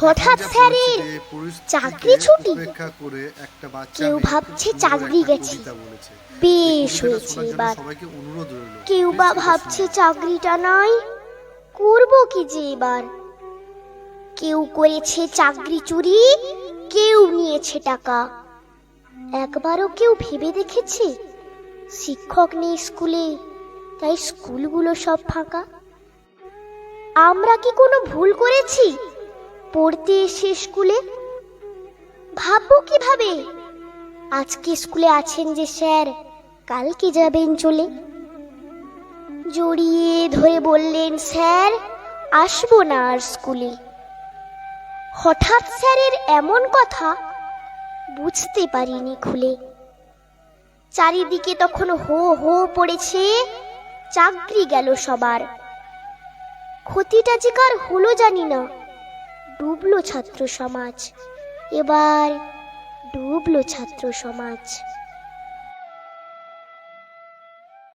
হঠাৎ স্যারের চাকরি ছুটি। কেউ ভাবছে চাকরি গেছে, বেশ হয়েছে এবার। কেউ বা ভাবছে চাকরিটা নাই, করবো কি যে এবার। কেউ করেছে চাকরি চুরি, কেউ নিয়েছে টাকা। একবারও কেউ ভেবে দেখেছে শিক্ষক নেই স্কুলে, তাই স্কুলগুলো সব ফাঁকা? আমরা কি কোনো ভুল করেছি পড়তে এসে স্কুলে? ভাববো কিভাবে আজকে স্কুলে আছেন যে স্যার, কালকে যাবেন চলে। জড়িয়ে ধরে বললেন, স্যার আসবো না আর স্কুলে। হঠাৎ স্যারের এমন কথা বুঝতে পারিনি খুলে। চারিদিকে তখন হো হো পড়েছে, চাকরি গেল সবার। ক্ষতিটা যে কার হলো জানি না, ডুবলো ছাত্র সমাজ, এবার ডুবলো ছাত্র সমাজ।